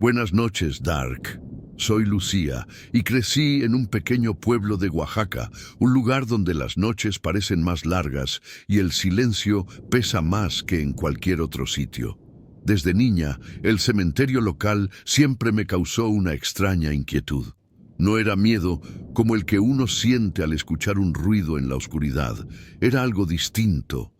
Buenas noches, Dark. Soy Lucía y crecí en un pequeño pueblo de Oaxaca, un lugar donde las noches parecen más largas y el silencio pesa más que en cualquier otro sitio. Desde niña, el cementerio local siempre me causó una extraña inquietud. No era miedo como el que uno siente al escuchar un ruido en la oscuridad. Era algo distinto,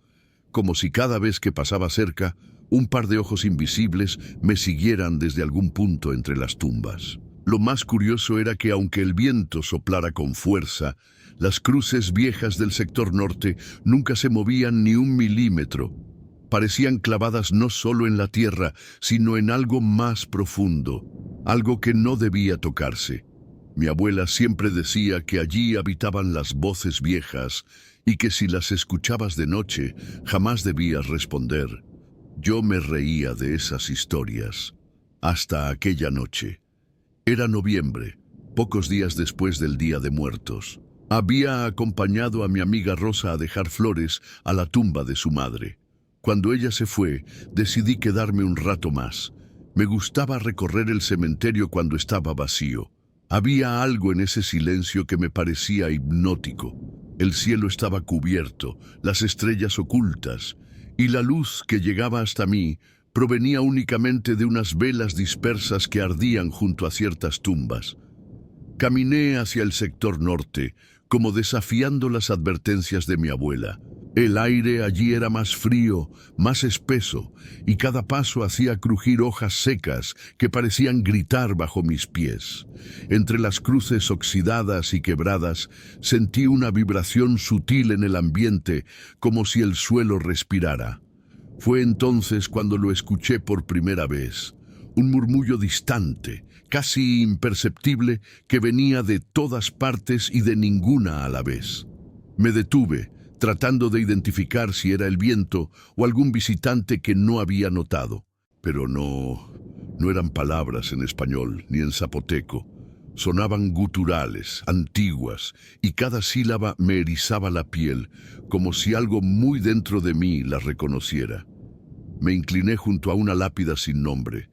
como si cada vez que pasaba cerca, un par de ojos invisibles me siguieran desde algún punto entre las tumbas. Lo más curioso era que aunque el viento soplara con fuerza, las cruces viejas del sector norte nunca se movían ni un milímetro. Parecían clavadas no solo en la tierra, sino en algo más profundo, algo que no debía tocarse. Mi abuela siempre decía que allí habitaban las voces viejas y que si las escuchabas de noche, jamás debías responder. Yo me reía de esas historias, hasta aquella noche. Era noviembre, pocos días después del Día de Muertos. Había acompañado a mi amiga Rosa a dejar flores a la tumba de su madre. Cuando ella se fue, decidí quedarme un rato más. Me gustaba recorrer el cementerio cuando estaba vacío. Había algo en ese silencio que me parecía hipnótico. El cielo estaba cubierto, las estrellas ocultas, y la luz que llegaba hasta mí provenía únicamente de unas velas dispersas que ardían junto a ciertas tumbas. Caminé hacia el sector norte, como desafiando las advertencias de mi abuela. El aire allí era más frío, más espeso, y cada paso hacía crujir hojas secas que parecían gritar bajo mis pies. Entre las cruces oxidadas y quebradas, sentí una vibración sutil en el ambiente, como si el suelo respirara. Fue entonces cuando lo escuché por primera vez, un murmullo distante, casi imperceptible, que venía de todas partes y de ninguna a la vez. Me detuve, tratando de identificar si era el viento o algún visitante que no había notado. Pero no eran palabras en español ni en zapoteco. Sonaban guturales, antiguas, y cada sílaba me erizaba la piel, como si algo muy dentro de mí las reconociera. Me incliné junto a una lápida sin nombre,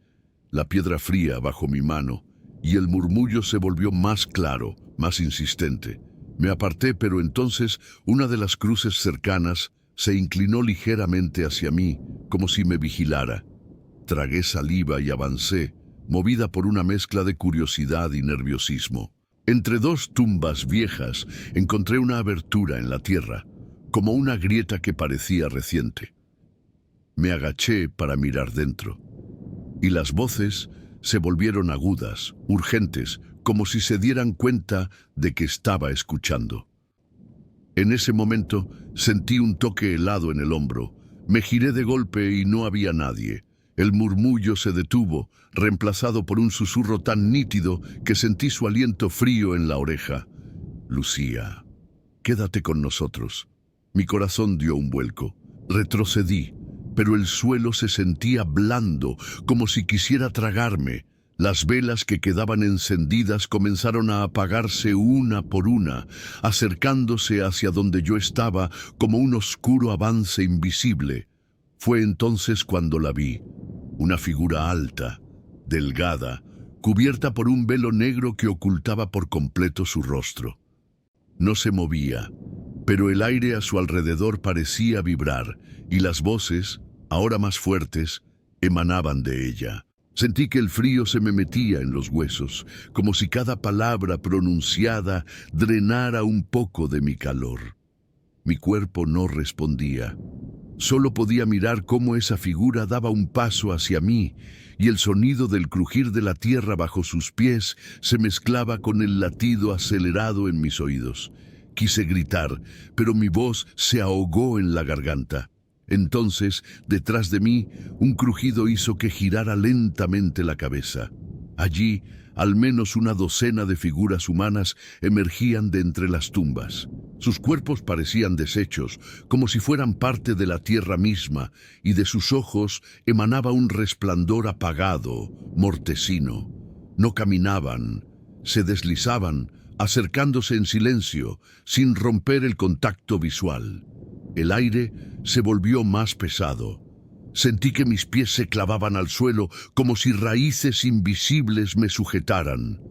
la piedra fría bajo mi mano, y el murmullo se volvió más claro, más insistente. Me aparté, pero entonces una de las cruces cercanas se inclinó ligeramente hacia mí, como si me vigilara. Tragué saliva y avancé, movida por una mezcla de curiosidad y nerviosismo. Entre dos tumbas viejas encontré una abertura en la tierra, como una grieta que parecía reciente. Me agaché para mirar dentro, y las voces se volvieron agudas, urgentes, como si se dieran cuenta de que estaba escuchando. En ese momento sentí un toque helado en el hombro. Me giré de golpe y no había nadie. El murmullo se detuvo, reemplazado por un susurro tan nítido que sentí su aliento frío en la oreja. «Lucía, quédate con nosotros». Mi corazón dio un vuelco. Retrocedí, pero el suelo se sentía blando, como si quisiera tragarme. Las velas que quedaban encendidas comenzaron a apagarse una por una, acercándose hacia donde yo estaba como un oscuro avance invisible. Fue entonces cuando la vi, una figura alta, delgada, cubierta por un velo negro que ocultaba por completo su rostro. No se movía, pero el aire a su alrededor parecía vibrar, y las voces, ahora más fuertes, emanaban de ella. Sentí que el frío se me metía en los huesos, como si cada palabra pronunciada drenara un poco de mi calor. Mi cuerpo no respondía. Solo podía mirar cómo esa figura daba un paso hacia mí, y el sonido del crujir de la tierra bajo sus pies se mezclaba con el latido acelerado en mis oídos. Quise gritar, pero mi voz se ahogó en la garganta. Entonces, detrás de mí, un crujido hizo que girara lentamente la cabeza. Allí, al menos una docena de figuras humanas emergían de entre las tumbas. Sus cuerpos parecían deshechos, como si fueran parte de la tierra misma, y de sus ojos emanaba un resplandor apagado, mortecino. No caminaban, se deslizaban, acercándose en silencio, sin romper el contacto visual. El aire se volvió más pesado. Sentí que mis pies se clavaban al suelo como si raíces invisibles me sujetaran.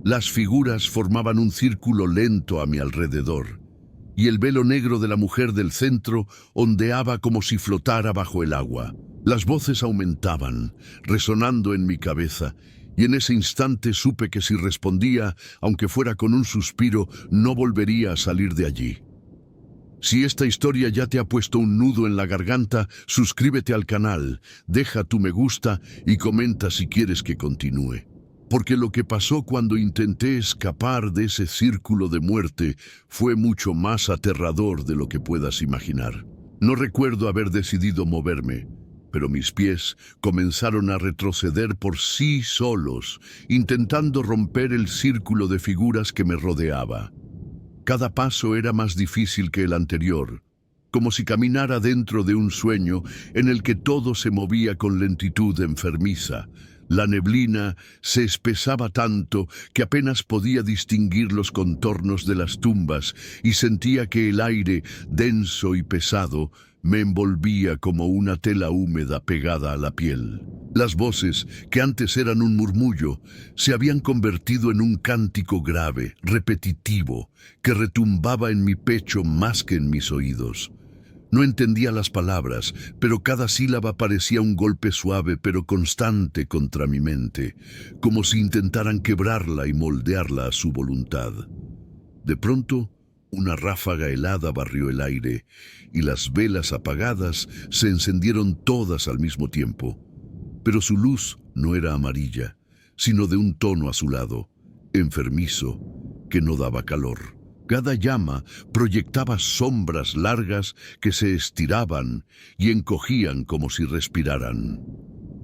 Las figuras formaban un círculo lento a mi alrededor, y el velo negro de la mujer del centro ondeaba como si flotara bajo el agua. Las voces aumentaban, resonando en mi cabeza, y en ese instante supe que si respondía, aunque fuera con un suspiro, no volvería a salir de allí. Si esta historia ya te ha puesto un nudo en la garganta, suscríbete al canal, deja tu me gusta y comenta si quieres que continúe. Porque lo que pasó cuando intenté escapar de ese círculo de muerte fue mucho más aterrador de lo que puedas imaginar. No recuerdo haber decidido moverme, pero mis pies comenzaron a retroceder por sí solos, intentando romper el círculo de figuras que me rodeaba. Cada paso era más difícil que el anterior, como si caminara dentro de un sueño en el que todo se movía con lentitud enfermiza. La neblina se espesaba tanto que apenas podía distinguir los contornos de las tumbas y sentía que el aire, denso y pesado, me envolvía como una tela húmeda pegada a la piel. Las voces, que antes eran un murmullo, se habían convertido en un cántico grave, repetitivo, que retumbaba en mi pecho más que en mis oídos. No entendía las palabras, pero cada sílaba parecía un golpe suave pero constante contra mi mente, como si intentaran quebrarla y moldearla a su voluntad. De pronto, una ráfaga helada barrió el aire, y las velas apagadas se encendieron todas al mismo tiempo. Pero su luz no era amarilla, sino de un tono azulado, enfermizo, que no daba calor. Cada llama proyectaba sombras largas que se estiraban y encogían como si respiraran.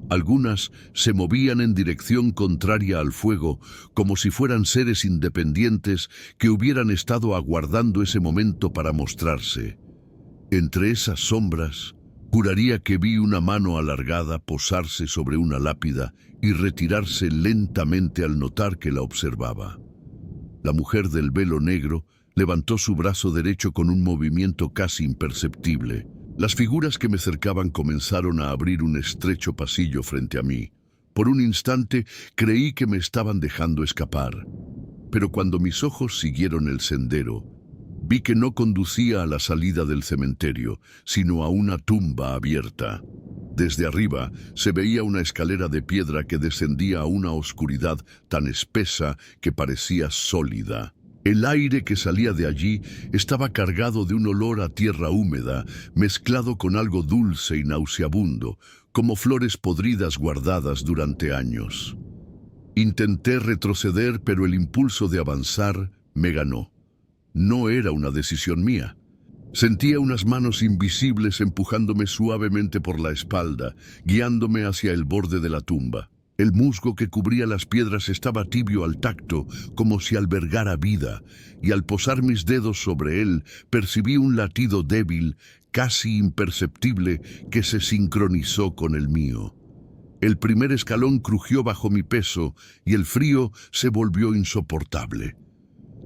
Algunas se movían en dirección contraria al fuego, como si fueran seres independientes que hubieran estado aguardando ese momento para mostrarse. Entre esas sombras, juraría que vi una mano alargada posarse sobre una lápida y retirarse lentamente al notar que la observaba. La mujer del velo negro levantó su brazo derecho con un movimiento casi imperceptible. Las figuras que me cercaban comenzaron a abrir un estrecho pasillo frente a mí. Por un instante creí que me estaban dejando escapar, pero cuando mis ojos siguieron el sendero, vi que no conducía a la salida del cementerio, sino a una tumba abierta. Desde arriba se veía una escalera de piedra que descendía a una oscuridad tan espesa que parecía sólida. El aire que salía de allí estaba cargado de un olor a tierra húmeda, mezclado con algo dulce y nauseabundo, como flores podridas guardadas durante años. Intenté retroceder, pero el impulso de avanzar me ganó. No era una decisión mía. Sentía unas manos invisibles empujándome suavemente por la espalda, guiándome hacia el borde de la tumba. El musgo que cubría las piedras estaba tibio al tacto, como si albergara vida, y al posar mis dedos sobre él, percibí un latido débil, casi imperceptible, que se sincronizó con el mío. El primer escalón crujió bajo mi peso, y el frío se volvió insoportable.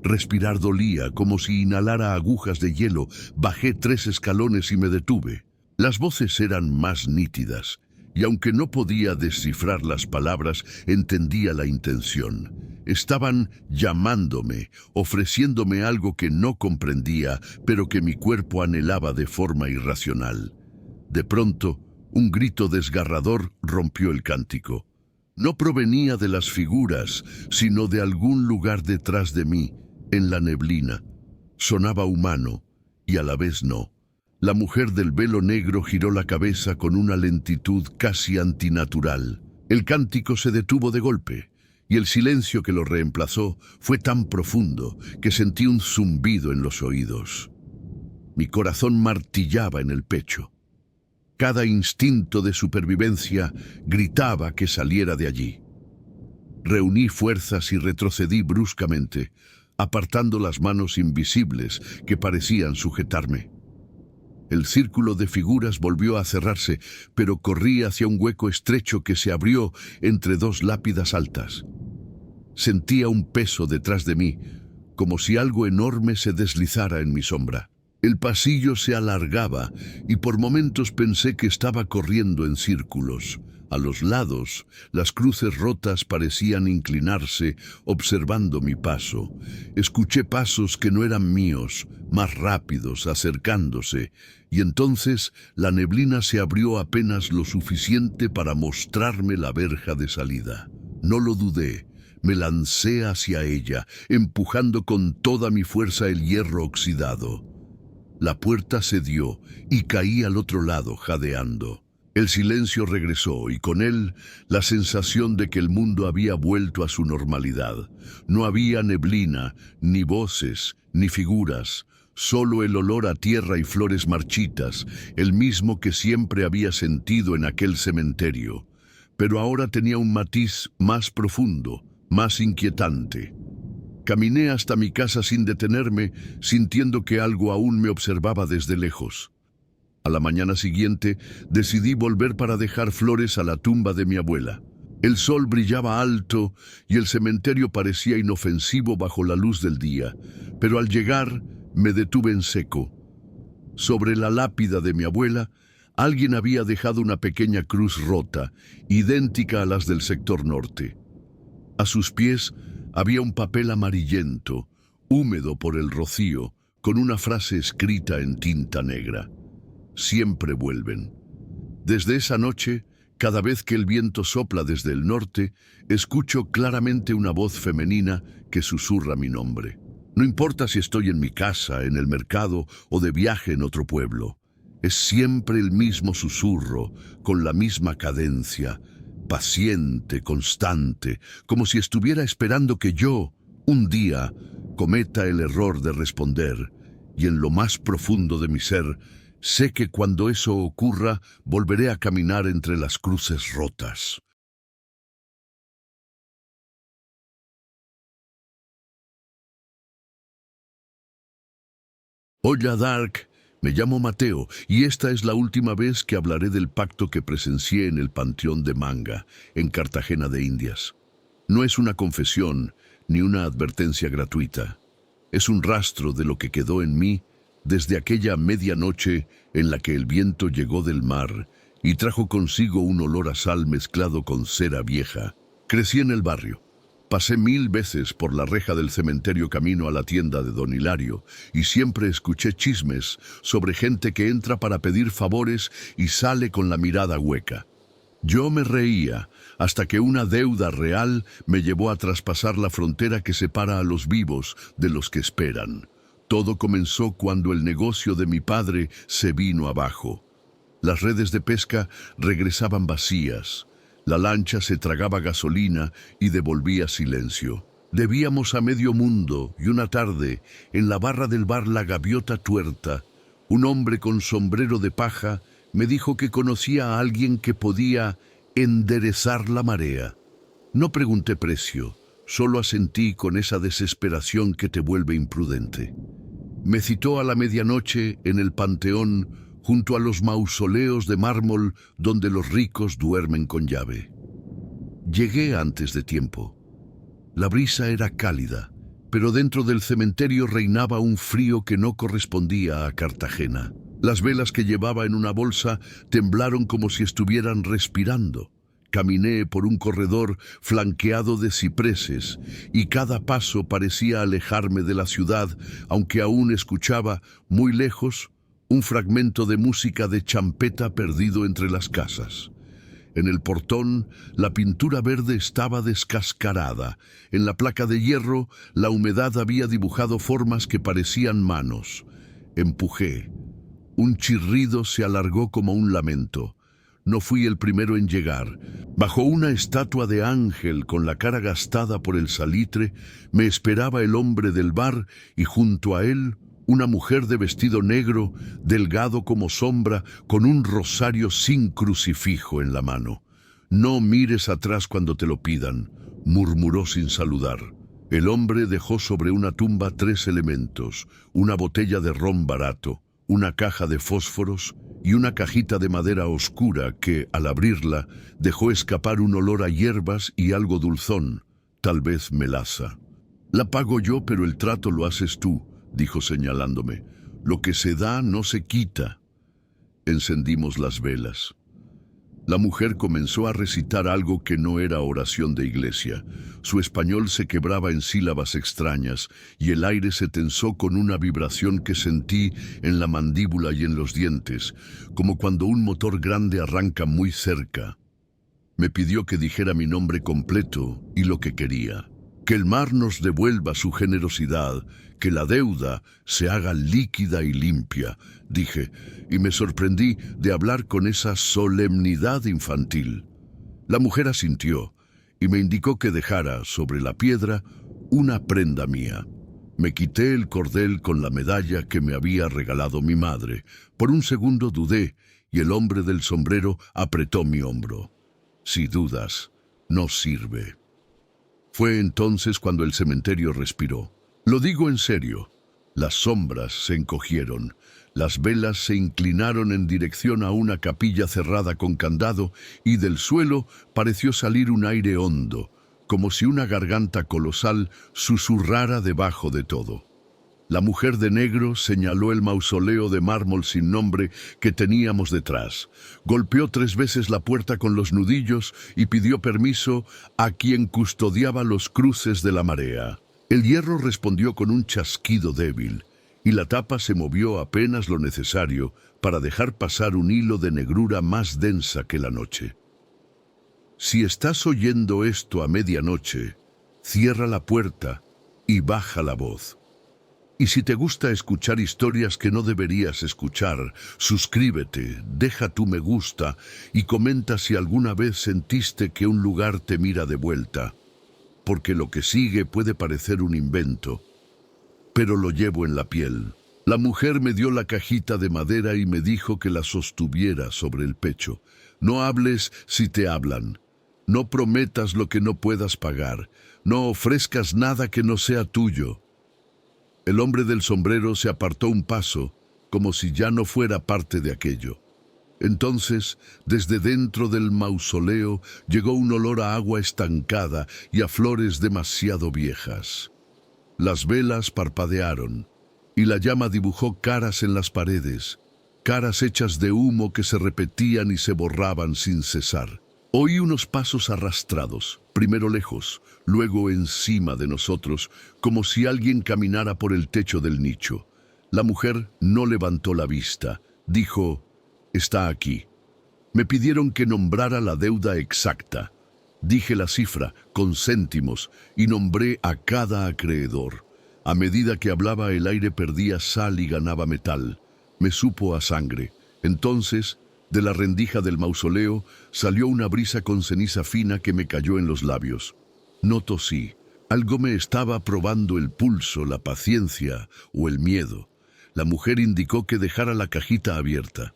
Respirar dolía, como si inhalara agujas de hielo. Bajé 3 escalones y me detuve. Las voces eran más nítidas, y aunque no podía descifrar las palabras, entendía la intención. Estaban llamándome, ofreciéndome algo que no comprendía, pero que mi cuerpo anhelaba de forma irracional. De pronto, un grito desgarrador rompió el cántico. No provenía de las figuras, sino de algún lugar detrás de mí, en la neblina. Sonaba humano, y a la vez no. La mujer del velo negro giró la cabeza con una lentitud casi antinatural. El cántico se detuvo de golpe, y el silencio que lo reemplazó fue tan profundo que sentí un zumbido en los oídos. Mi corazón martillaba en el pecho. Cada instinto de supervivencia gritaba que saliera de allí. Reuní fuerzas y retrocedí bruscamente, apartando las manos invisibles que parecían sujetarme. El círculo de figuras volvió a cerrarse, pero corrí hacia un hueco estrecho que se abrió entre 2 lápidas altas. Sentía un peso detrás de mí, como si algo enorme se deslizara en mi sombra. El pasillo se alargaba y por momentos pensé que estaba corriendo en círculos. A los lados, las cruces rotas parecían inclinarse, observando mi paso. Escuché pasos que no eran míos, más rápidos, acercándose, y entonces la neblina se abrió apenas lo suficiente para mostrarme la verja de salida. No lo dudé. Me lancé hacia ella, empujando con toda mi fuerza el hierro oxidado. La puerta cedió y caí al otro lado, jadeando. El silencio regresó y con él la sensación de que el mundo había vuelto a su normalidad. No había neblina, ni voces, ni figuras, solo el olor a tierra y flores marchitas, el mismo que siempre había sentido en aquel cementerio. Pero ahora tenía un matiz más profundo, más inquietante. Caminé hasta mi casa sin detenerme, sintiendo que algo aún me observaba desde lejos. A la mañana siguiente, decidí volver para dejar flores a la tumba de mi abuela. El sol brillaba alto y el cementerio parecía inofensivo bajo la luz del día, pero al llegar me detuve en seco. Sobre la lápida de mi abuela, alguien había dejado una pequeña cruz rota, idéntica a las del sector norte. A sus pies había un papel amarillento, húmedo por el rocío, con una frase escrita en tinta negra. Siempre vuelven. Desde esa noche, cada vez que el viento sopla desde el norte, escucho claramente una voz femenina que susurra mi nombre. No importa si estoy en mi casa, en el mercado o de viaje en otro pueblo. Es siempre el mismo susurro, con la misma cadencia, paciente, constante, como si estuviera esperando que yo, un día, cometa el error de responder, y en lo más profundo de mi ser, sé que cuando eso ocurra, volveré a caminar entre las cruces rotas. Hola Dark, me llamo Mateo y esta es la última vez que hablaré del pacto que presencié en el Panteón de Manga, en Cartagena de Indias. No es una confesión ni una advertencia gratuita. Es un rastro de lo que quedó en mí desde aquella medianoche en la que el viento llegó del mar y trajo consigo un olor a sal mezclado con cera vieja. Crecí en el barrio. Pasé 1000 veces por la reja del cementerio camino a la tienda de don Hilario y siempre escuché chismes sobre gente que entra para pedir favores y sale con la mirada hueca. Yo me reía hasta que una deuda real me llevó a traspasar la frontera que separa a los vivos de los que esperan. Todo comenzó cuando el negocio de mi padre se vino abajo. Las redes de pesca regresaban vacías. La lancha se tragaba gasolina y devolvía silencio. Debíamos a medio mundo y una tarde, en la barra del bar La Gaviota Tuerta, un hombre con sombrero de paja me dijo que conocía a alguien que podía enderezar la marea. No pregunté precio, solo asentí con esa desesperación que te vuelve imprudente. Me citó a la medianoche en el panteón junto a los mausoleos de mármol donde los ricos duermen con llave. Llegué antes de tiempo. La brisa era cálida, pero dentro del cementerio reinaba un frío que no correspondía a Cartagena. Las velas que llevaba en una bolsa temblaron como si estuvieran respirando. Caminé por un corredor flanqueado de cipreses y cada paso parecía alejarme de la ciudad, aunque aún escuchaba, muy lejos, un fragmento de música de champeta perdido entre las casas. En el portón, la pintura verde estaba descascarada. En la placa de hierro, la humedad había dibujado formas que parecían manos. Empujé. Un chirrido se alargó como un lamento. No fui el primero en llegar. Bajo una estatua de ángel con la cara gastada por el salitre, me esperaba el hombre del bar y junto a él, una mujer de vestido negro, delgado como sombra, con un rosario sin crucifijo en la mano. «No mires atrás cuando te lo pidan», murmuró sin saludar. El hombre dejó sobre una tumba 3 elementos: una botella de ron barato, una caja de fósforos y una cajita de madera oscura que, al abrirla, dejó escapar un olor a hierbas y algo dulzón, tal vez melaza. «La pago yo, pero el trato lo haces tú», dijo señalándome. Lo que se da no se quita. Encendimos las velas. La mujer comenzó a recitar algo que no era oración de iglesia. Su español se quebraba en sílabas extrañas y el aire se tensó con una vibración que sentí en la mandíbula y en los dientes, como cuando un motor grande arranca muy cerca. Me pidió que dijera mi nombre completo y lo que quería. Que el mar nos devuelva su generosidad, que la deuda se haga líquida y limpia, dije, y me sorprendí de hablar con esa solemnidad infantil. La mujer asintió y me indicó que dejara sobre la piedra una prenda mía. Me quité el cordel con la medalla que me había regalado mi madre. Por un segundo dudé y el hombre del sombrero apretó mi hombro. Si dudas, no sirve. Fue entonces cuando el cementerio respiró. Lo digo en serio. Las sombras se encogieron, las velas se inclinaron en dirección a una capilla cerrada con candado y del suelo pareció salir un aire hondo, como si una garganta colosal susurrara debajo de todo. La mujer de negro señaló el mausoleo de mármol sin nombre que teníamos detrás. Golpeó 3 veces la puerta con los nudillos y pidió permiso a quien custodiaba los cruces de la marea. El hierro respondió con un chasquido débil, y la tapa se movió apenas lo necesario para dejar pasar un hilo de negrura más densa que la noche. Si estás oyendo esto a medianoche, cierra la puerta y baja la voz. Y si te gusta escuchar historias que no deberías escuchar, suscríbete, deja tu me gusta y comenta si alguna vez sentiste que un lugar te mira de vuelta. Porque lo que sigue puede parecer un invento, pero lo llevo en la piel. La mujer me dio la cajita de madera y me dijo que la sostuviera sobre el pecho. No hables si te hablan. No prometas lo que no puedas pagar. No ofrezcas nada que no sea tuyo. El hombre del sombrero se apartó un paso, como si ya no fuera parte de aquello. Entonces, desde dentro del mausoleo, llegó un olor a agua estancada y a flores demasiado viejas. Las velas parpadearon, y la llama dibujó caras en las paredes, caras hechas de humo que se repetían y se borraban sin cesar. Oí unos pasos arrastrados, primero lejos, luego encima de nosotros, como si alguien caminara por el techo del nicho. La mujer no levantó la vista. Dijo, «Está aquí». Me pidieron que nombrara la deuda exacta. Dije la cifra, con céntimos, y nombré a cada acreedor. A medida que hablaba, el aire perdía sal y ganaba metal. Me supo a sangre. Entonces, de la rendija del mausoleo salió una brisa con ceniza fina que me cayó en los labios. No tosí. Algo me estaba probando el pulso, la paciencia o el miedo. La mujer indicó que dejara la cajita abierta.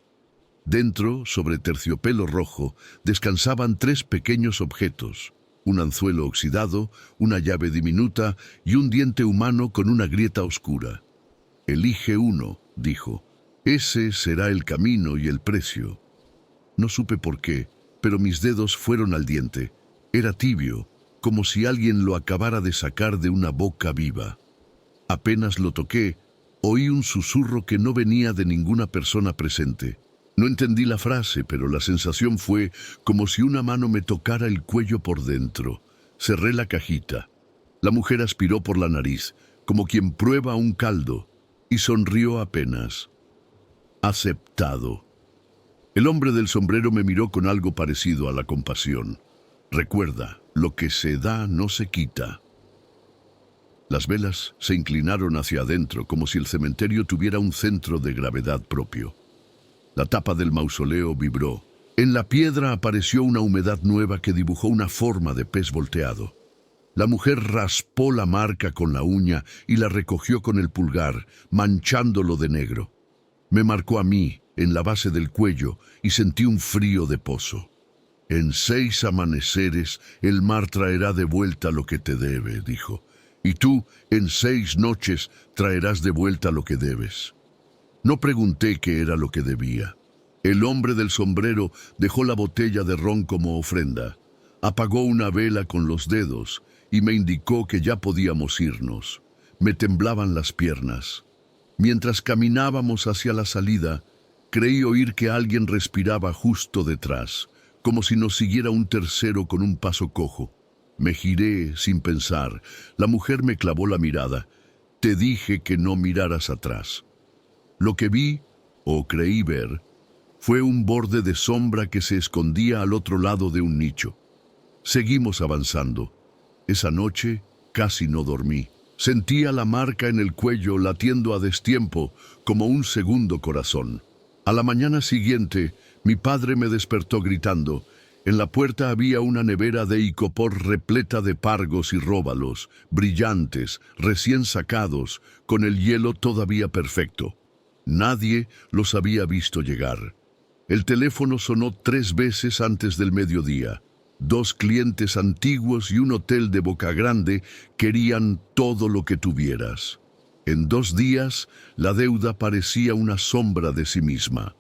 Dentro, sobre terciopelo rojo, descansaban 3 pequeños objetos. Un anzuelo oxidado, una llave diminuta y un diente humano con una grieta oscura. «Elige uno», dijo. «Ese será el camino y el precio». No supe por qué, pero mis dedos fueron al diente. Era tibio, como si alguien lo acabara de sacar de una boca viva. Apenas lo toqué, oí un susurro que no venía de ninguna persona presente. No entendí la frase, pero la sensación fue como si una mano me tocara el cuello por dentro. Cerré la cajita. La mujer aspiró por la nariz, como quien prueba un caldo, y sonrió apenas. «Aceptado». El hombre del sombrero me miró con algo parecido a la compasión. «Recuerda, lo que se da no se quita». Las velas se inclinaron hacia adentro, como si el cementerio tuviera un centro de gravedad propio. La tapa del mausoleo vibró. En la piedra apareció una humedad nueva que dibujó una forma de pez volteado. La mujer raspó la marca con la uña y la recogió con el pulgar, manchándolo de negro. Me marcó a mí, en la base del cuello, y sentí un frío de pozo. «En 6 amaneceres el mar traerá de vuelta lo que te debe», dijo. «Y tú, en 6 noches, traerás de vuelta lo que debes». No pregunté qué era lo que debía. El hombre del sombrero dejó la botella de ron como ofrenda. Apagó una vela con los dedos y me indicó que ya podíamos irnos. Me temblaban las piernas. Mientras caminábamos hacia la salida, creí oír que alguien respiraba justo detrás, como si nos siguiera un tercero con un paso cojo. Me giré sin pensar. La mujer me clavó la mirada. Te dije que no miraras atrás. Lo que vi, o creí ver, fue un borde de sombra que se escondía al otro lado de un nicho. Seguimos avanzando. Esa noche casi no dormí. Sentía la marca en el cuello latiendo a destiempo, como un segundo corazón. A la mañana siguiente, mi padre me despertó gritando. En la puerta había una nevera de icopor repleta de pargos y róbalos, brillantes, recién sacados, con el hielo todavía perfecto. Nadie los había visto llegar. El teléfono sonó 3 veces antes del mediodía. 2 clientes antiguos y un hotel de Boca Grande querían todo lo que tuvieras. En 2 días, la deuda parecía una sombra de sí misma.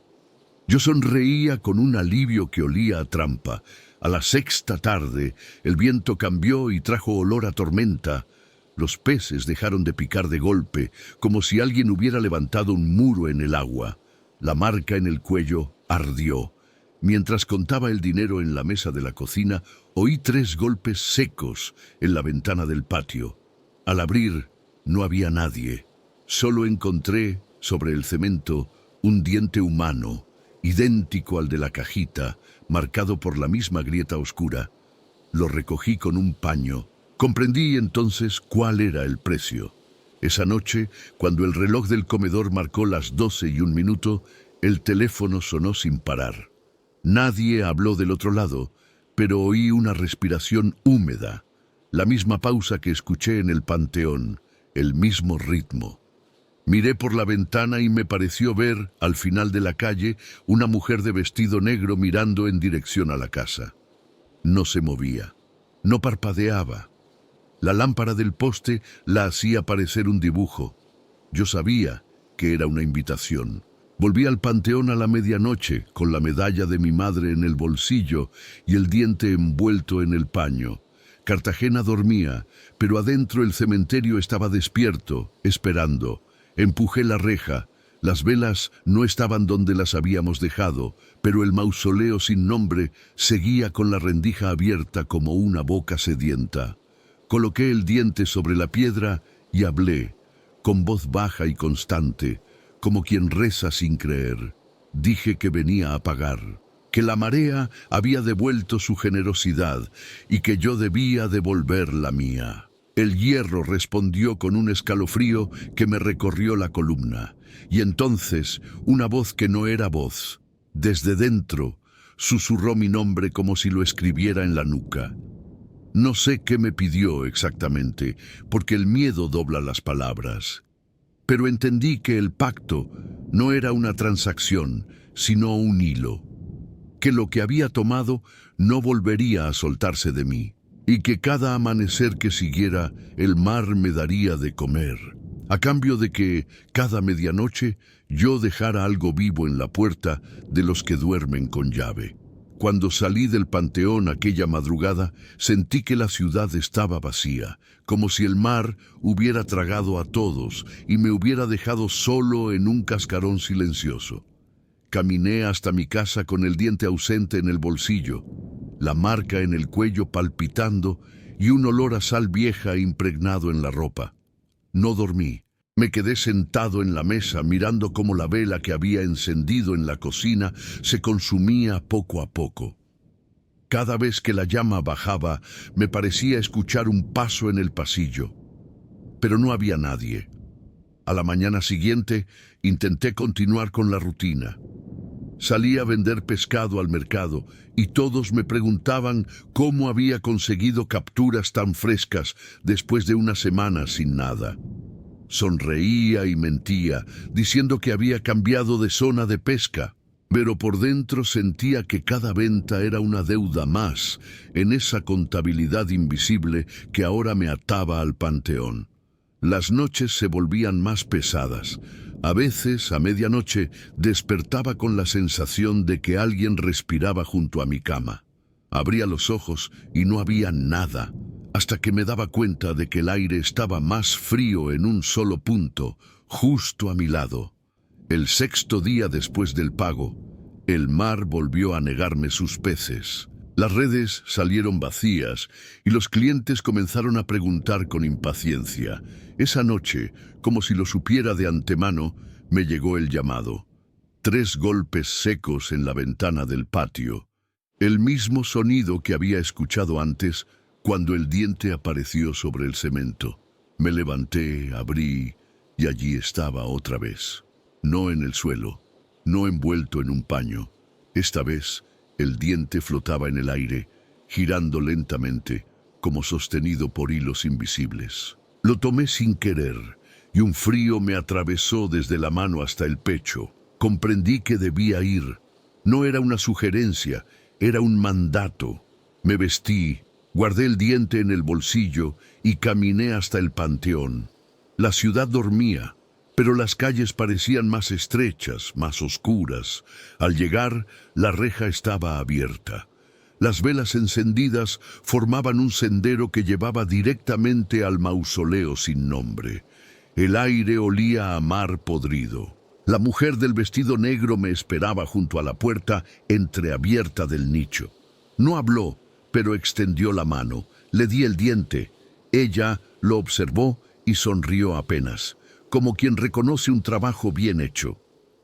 Yo sonreía con un alivio que olía a trampa. A la 6ª tarde, el viento cambió y trajo olor a tormenta. Los peces dejaron de picar de golpe, como si alguien hubiera levantado un muro en el agua. La marca en el cuello ardió. Mientras contaba el dinero en la mesa de la cocina, oí 3 golpes secos en la ventana del patio. Al abrir, no había nadie. Solo encontré, sobre el cemento, un diente humano, idéntico al de la cajita, marcado por la misma grieta oscura. Lo recogí con un paño. Comprendí entonces cuál era el precio. Esa noche, cuando el reloj del comedor marcó las 12:01, el teléfono sonó sin parar. Nadie habló del otro lado, pero oí una respiración húmeda, la misma pausa que escuché en el panteón, el mismo ritmo. Miré por la ventana y me pareció ver, al final de la calle, una mujer de vestido negro mirando en dirección a la casa. No se movía, no parpadeaba. La lámpara del poste la hacía parecer un dibujo. Yo sabía que era una invitación. Volví al panteón a la medianoche, con la medalla de mi madre en el bolsillo y el diente envuelto en el paño. Cartagena dormía, pero adentro el cementerio estaba despierto, esperando. Empujé la reja. Las velas no estaban donde las habíamos dejado, pero el mausoleo sin nombre seguía con la rendija abierta como una boca sedienta. Coloqué el diente sobre la piedra y hablé, con voz baja y constante, como quien reza sin creer. Dije que venía a pagar, que la marea había devuelto su generosidad y que yo debía devolver la mía. El hierro respondió con un escalofrío que me recorrió la columna, y entonces una voz que no era voz, desde dentro, susurró mi nombre como si lo escribiera en la nuca. No sé qué me pidió exactamente, porque el miedo dobla las palabras. Pero entendí que el pacto no era una transacción, sino un hilo. Que lo que había tomado no volvería a soltarse de mí, y que cada amanecer que siguiera el mar me daría de comer, a cambio de que, cada medianoche, yo dejara algo vivo en la puerta de los que duermen con llave. Cuando salí del panteón aquella madrugada, sentí que la ciudad estaba vacía, como si el mar hubiera tragado a todos y me hubiera dejado solo en un cascarón silencioso. Caminé hasta mi casa con el diente ausente en el bolsillo, la marca en el cuello palpitando y un olor a sal vieja impregnado en la ropa. No dormí. Me quedé sentado en la mesa mirando cómo la vela que había encendido en la cocina se consumía poco a poco. Cada vez que la llama bajaba, me parecía escuchar un paso en el pasillo, pero no había nadie. A la mañana siguiente, intenté continuar con la rutina. Salí a vender pescado al mercado y todos me preguntaban cómo había conseguido capturas tan frescas después de una semana sin nada. Sonreía y mentía, diciendo que había cambiado de zona de pesca, pero por dentro sentía que cada venta era una deuda más en esa contabilidad invisible que ahora me ataba al panteón. Las noches se volvían más pesadas. A veces, a medianoche, despertaba con la sensación de que alguien respiraba junto a mi cama. Abría los ojos y no había nada. hasta que me daba cuenta de que el aire estaba más frío en un solo punto, justo a mi lado. El sexto día después del pago, el mar volvió a negarme sus peces. Las redes salieron vacías y los clientes comenzaron a preguntar con impaciencia. Esa noche, como si lo supiera de antemano, me llegó el llamado. 3 golpes secos en la ventana del patio. El mismo sonido que había escuchado antes cuando el diente apareció sobre el cemento. Me levanté, abrí y allí estaba otra vez. No en el suelo, no envuelto en un paño. Esta vez, el diente flotaba en el aire, girando lentamente, como sostenido por hilos invisibles. Lo tomé sin querer, y un frío me atravesó desde la mano hasta el pecho. Comprendí que debía ir. No era una sugerencia, era un mandato. Me vestí, guardé el diente en el bolsillo y caminé hasta el panteón. La ciudad dormía, pero las calles parecían más estrechas, más oscuras. Al llegar, la reja estaba abierta. Las velas encendidas formaban un sendero que llevaba directamente al mausoleo sin nombre. El aire olía a mar podrido. La mujer del vestido negro me esperaba junto a la puerta entreabierta del nicho. No habló, pero extendió la mano. Le di el diente. Ella lo observó y sonrió apenas, como quien reconoce un trabajo bien hecho.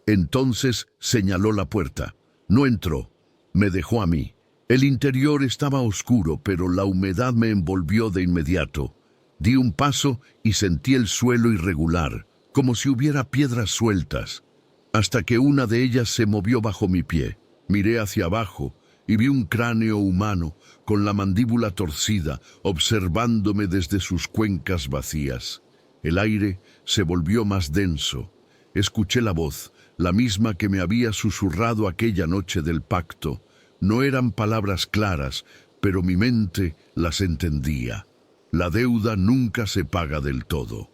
Entonces señaló la puerta. No entró. Me dejó a mí. El interior estaba oscuro, pero la humedad me envolvió de inmediato. Di un paso y sentí el suelo irregular, como si hubiera piedras sueltas, hasta que una de ellas se movió bajo mi pie. Miré hacia abajo y vi un cráneo humano con la mandíbula torcida, observándome desde sus cuencas vacías. El aire se volvió más denso. Escuché la voz, la misma que me había susurrado aquella noche del pacto. No eran palabras claras, pero mi mente las entendía. La deuda nunca se paga del todo.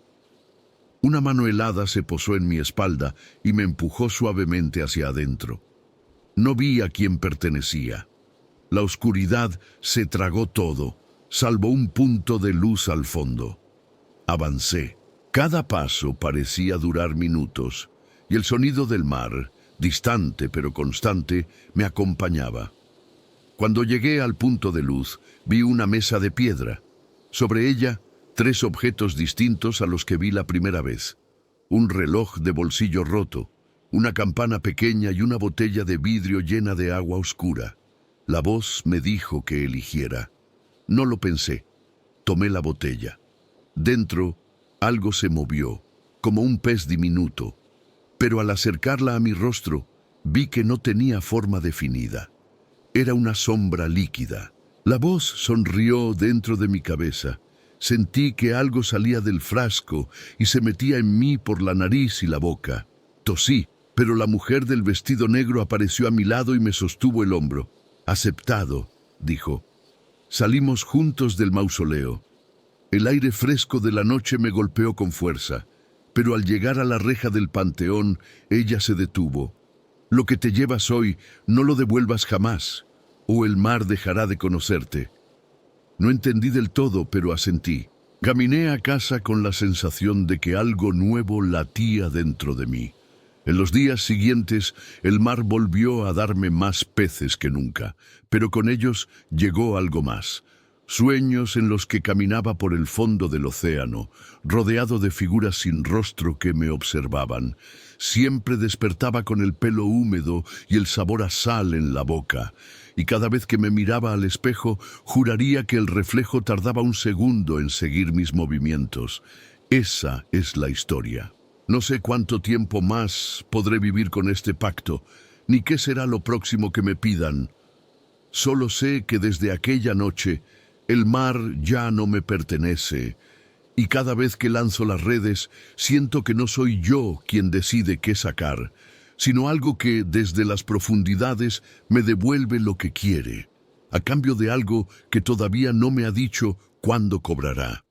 Una mano helada se posó en mi espalda y me empujó suavemente hacia adentro. No vi a quién pertenecía. La oscuridad se tragó todo, salvo un punto de luz al fondo. Avancé. Cada paso parecía durar minutos, y el sonido del mar, distante pero constante, me acompañaba. Cuando llegué al punto de luz, vi una mesa de piedra. Sobre ella, 3 objetos distintos a los que vi la primera vez. Un reloj de bolsillo roto, una campana pequeña y una botella de vidrio llena de agua oscura. La voz me dijo que eligiera. No lo pensé. Tomé la botella. Dentro, algo se movió, como un pez diminuto, pero al acercarla a mi rostro, vi que no tenía forma definida. Era una sombra líquida. La voz sonrió dentro de mi cabeza. Sentí que algo salía del frasco y se metía en mí por la nariz y la boca. Tosí, pero la mujer del vestido negro apareció a mi lado y me sostuvo el hombro. «Aceptado», dijo. Salimos juntos del mausoleo. El aire fresco de la noche me golpeó con fuerza, pero al llegar a la reja del panteón, ella se detuvo. «Lo que te llevas hoy, no lo devuelvas jamás, o el mar dejará de conocerte». No entendí del todo, pero asentí. Caminé a casa con la sensación de que algo nuevo latía dentro de mí. En los días siguientes, el mar volvió a darme más peces que nunca, pero con ellos llegó algo más. Sueños en los que caminaba por el fondo del océano, rodeado de figuras sin rostro que me observaban. Siempre despertaba con el pelo húmedo y el sabor a sal en la boca, y cada vez que me miraba al espejo, juraría que el reflejo tardaba un segundo en seguir mis movimientos. Esa es la historia. No sé cuánto tiempo más podré vivir con este pacto, ni qué será lo próximo que me pidan. Solo sé que desde aquella noche el mar ya no me pertenece, y cada vez que lanzo las redes siento que no soy yo quien decide qué sacar, sino algo que desde las profundidades me devuelve lo que quiere, a cambio de algo que todavía no me ha dicho cuándo cobrará.